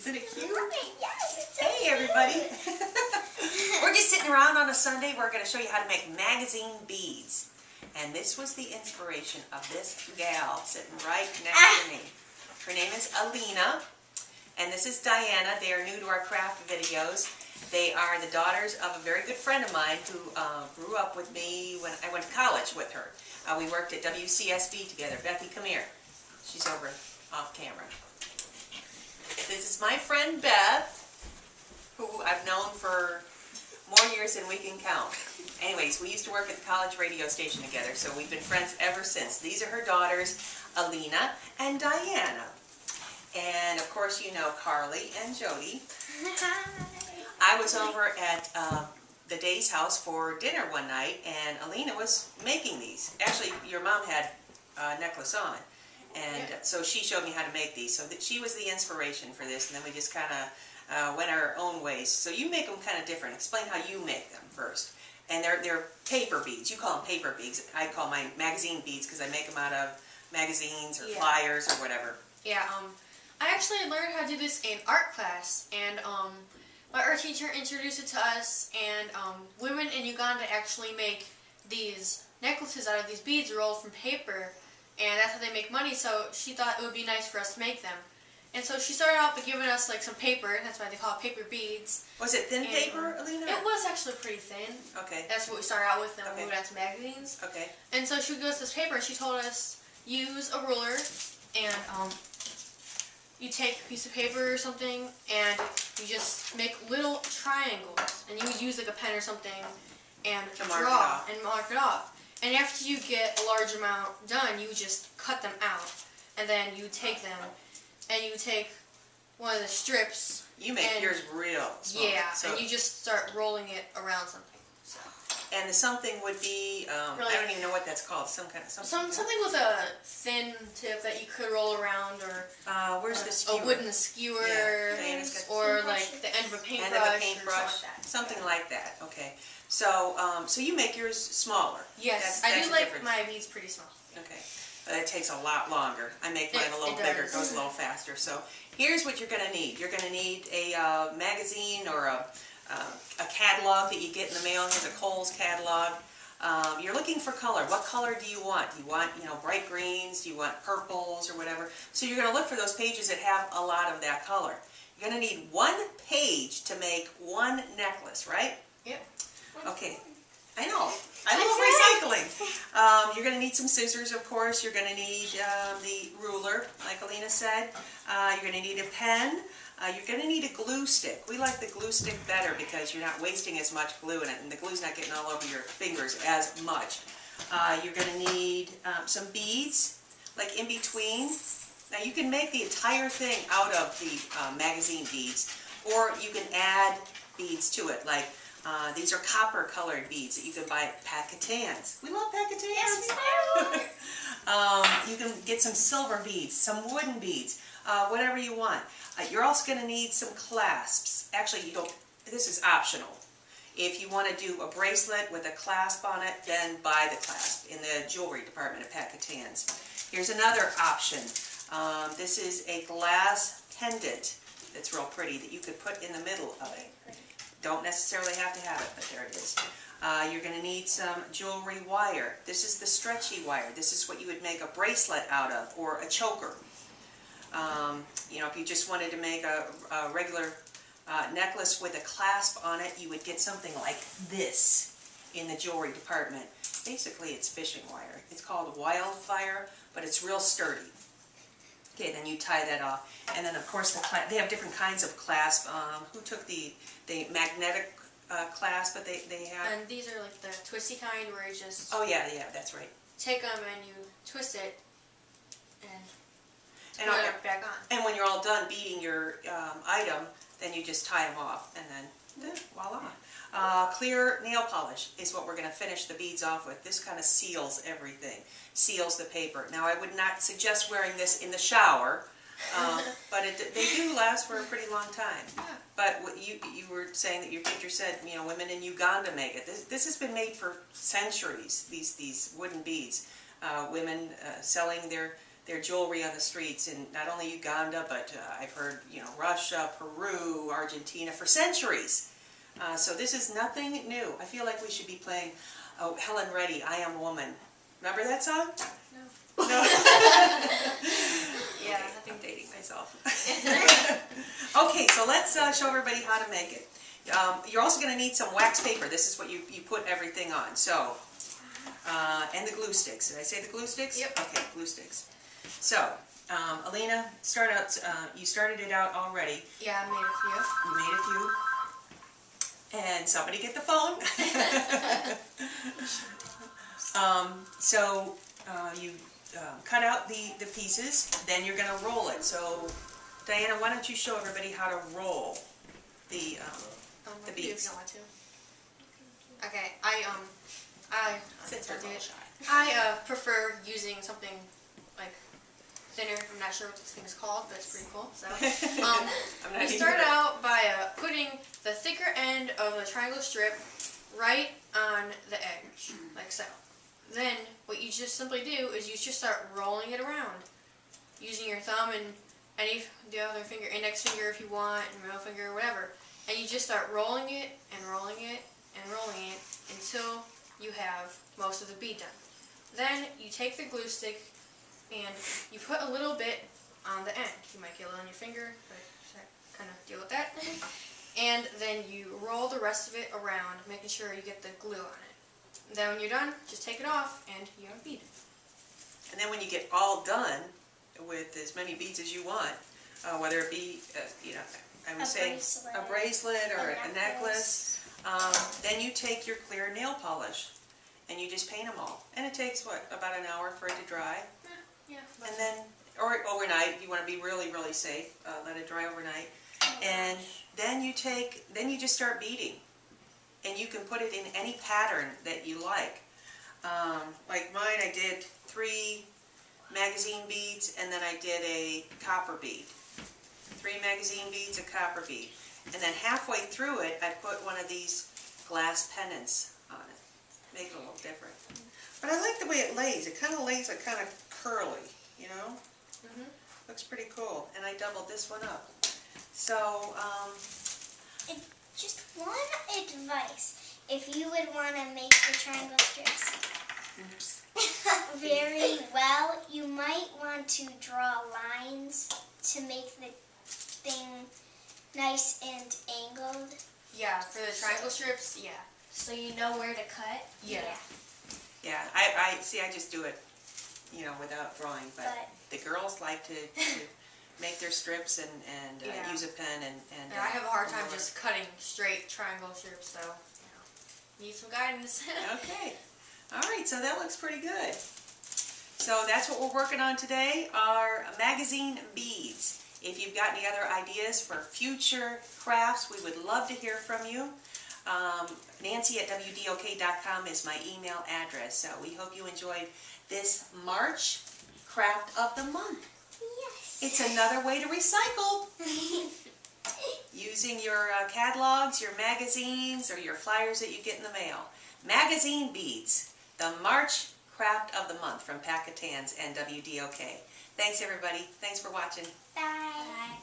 Isn't it cute? Yes. Hey everybody. We're just sitting around on a Sunday. We're going to show you how to make magazine beads. And this was the inspiration of this gal sitting right next to me. Her name is Alina. And this is Diana. They are new to our craft videos. They are the daughters of a very good friend of mine who grew up with me when I went to college with her. We worked at WCSB together. Becky, come here. She's over off camera. This is my friend Beth, who I've known for more years than we can count. Anyways, we used to work at the college radio station together, so we've been friends ever since. These are her daughters, Alina and Diana. And of course you know Carly and Jody. I was over at the Day's house for dinner one night, and Alina was making these. Actually, your mom had a necklace on, and so she showed me how to make these. So she was the inspiration for this, and then we just kind of went our own ways. So you make them kind of different. Explain how you make them first. And they're paper beads. You call them paper beads. I call mine magazine beads because I make them out of magazines or flyers or whatever. Yeah, I actually learned how to do this in art class, and my art teacher introduced it to us, and women in Uganda actually make these necklaces out of these beads rolled from paper, and that's how they make money, so she thought it would be nice for us to make them. And so she started out by giving us like some paper, that's why they call it paper beads. Was it thin paper, Alina? It was actually pretty thin. Okay. That's what we started out with, and we moved on to magazines. Okay. And so she gave us this paper, and she told us, use a ruler, and you take a piece of paper or something, and you just make little triangles, and you would use like a pen or something, and draw and mark it off. And after you get a large amount done, you just cut them out, and then you take them, and you take one of the strips. You make yours real small. Yeah, so, and you just start rolling it around something. So. And the something would be, really, I don't even know what that's called, some kind of something. Something with a thin tip that you could roll around, or where's the skewer? A wooden skewer, or like the end of a paintbrush, or something like that. Okay, so so you make yours smaller. Yes, I do like my beads pretty small. Okay, but it takes a lot longer. I make mine a little bigger, it goes a little faster. So here's what you're going to need. You're going to need a magazine or a catalog that you get in the mail. Here's a Kohl's catalog. You're looking for color. What color do you want? Do you want, bright greens? Do you want purples or whatever? So you're going to look for those pages that have a lot of that color. You're going to need one page to make one necklace, right? Yep. Okay. I know. I love recycling. You're going to need some scissors, of course. You're going to need the ruler, like Alina said. You're going to need a pen. You're going to need a glue stick. We like the glue stick better because you're not wasting as much glue in it, and the glue's not getting all over your fingers as much. You're going to need some beads, like in between. Now you can make the entire thing out of the magazine beads, or you can add beads to it, like these are copper-colored beads that you can buy at Pacatans. We love Pacatans. Yes, we do. You can get some silver beads, some wooden beads, whatever you want. You're also going to need some clasps. Actually, you don't. This is optional. If you want to do a bracelet with a clasp on it, then buy the clasp in the jewelry department at Pacatans. Here's another option. This is a glass pendant that's real pretty that you could put in the middle of it. Don't necessarily have to have it, but there it is. You're going to need some jewelry wire. This is the stretchy wire. This is what you would make a bracelet out of, or a choker. If you just wanted to make a regular necklace with a clasp on it, you would get something like this in the jewelry department. Basically, it's fishing wire. It's called wildfire, but it's real sturdy. Okay, then you tie that off. And then, of course, they have different kinds of clasp. Who took the magnetic clasp that they have? And these are like the twisty kind where you just... Oh, yeah, that's right. Take them and you twist it and put it back on. And when you're all done beating your item, then you just tie them off, and then voila. Clear nail polish is what we're going to finish the beads off with. This kind of seals everything, seals the paper. Now, I would not suggest wearing this in the shower, but they do last for a pretty long time. Yeah. But you were saying that your teacher said, women in Uganda make it. This has been made for centuries, these wooden beads. Women selling their their jewelry on the streets in not only Uganda, but I've heard, Russia, Peru, Argentina for centuries. So this is nothing new. I feel like we should be playing Helen Reddy, I Am Woman. Remember that song? No. No? Yeah, Okay, I'm dating myself. Okay, so let's show everybody how to make it. You're also going to need some wax paper. This is what you put everything on. So, and the glue sticks. Did I say the glue sticks? Yep. Okay, glue sticks. So, Alina, you started it out already. Yeah, I made a few. You made a few. And somebody get the phone. You cut out the pieces, then you're going to roll it. So, Diana, why don't you show everybody how to roll the beads? If you want to. Okay, Since we're all shy. I prefer using something like thinner. I'm not sure what this thing is called, but it's pretty cool. So, you start out by putting the thicker end of the triangle strip right on the edge, like so. Then, what you just simply do is you just start rolling it around, using your thumb and the other finger, index finger if you want, and middle finger, whatever. And you just start rolling it and rolling it and rolling it until you have most of the bead done. Then you take the glue stick and you put a little bit on the end. You might get a little on your finger, but kind of deal with that. And then you roll the rest of it around, making sure you get the glue on it. Then when you're done, just take it off and you have a bead. And then when you get all done with as many beads as you want, whether it be, I would say a bracelet or a necklace, then you take your clear nail polish and you just paint them all. And it takes, about an hour for it to dry? Yeah. And then, or overnight, you want to be really, really safe, let it dry overnight. And then you just start beading. And you can put it in any pattern that you like. Like mine, I did 3 magazine beads, and then I did a copper bead. 3 magazine beads, a copper bead. And then halfway through it, I put one of these glass pendants on it. Make it a little different. But I like the way it lays. It kind of lays kind of curly, Looks pretty cool. And I doubled this one up. So, just one advice. If you would want to make the triangle strips very well, you might want to draw lines to make the thing nice and angled. Yeah, for the triangle strips, yeah. So you know where to cut? Yeah. yeah, I just do it, without drawing. But the girls like to make their strips and use a pen and I have a hard time just cutting straight triangle strips, so need some guidance. Okay. All right, so that looks pretty good. So that's what we're working on today, our magazine beads. If you've got any other ideas for future crafts, we would love to hear from you. Nancy@wdok.com is my email address. So we hope you enjoyed this March Craft of the Month. Yes. It's another way to recycle. Using your catalogs, your magazines, or your flyers that you get in the mail. Magazine beads, the March Craft of the Month from Packatans and WDOK. Thanks everybody. Thanks for watching. Bye. Bye.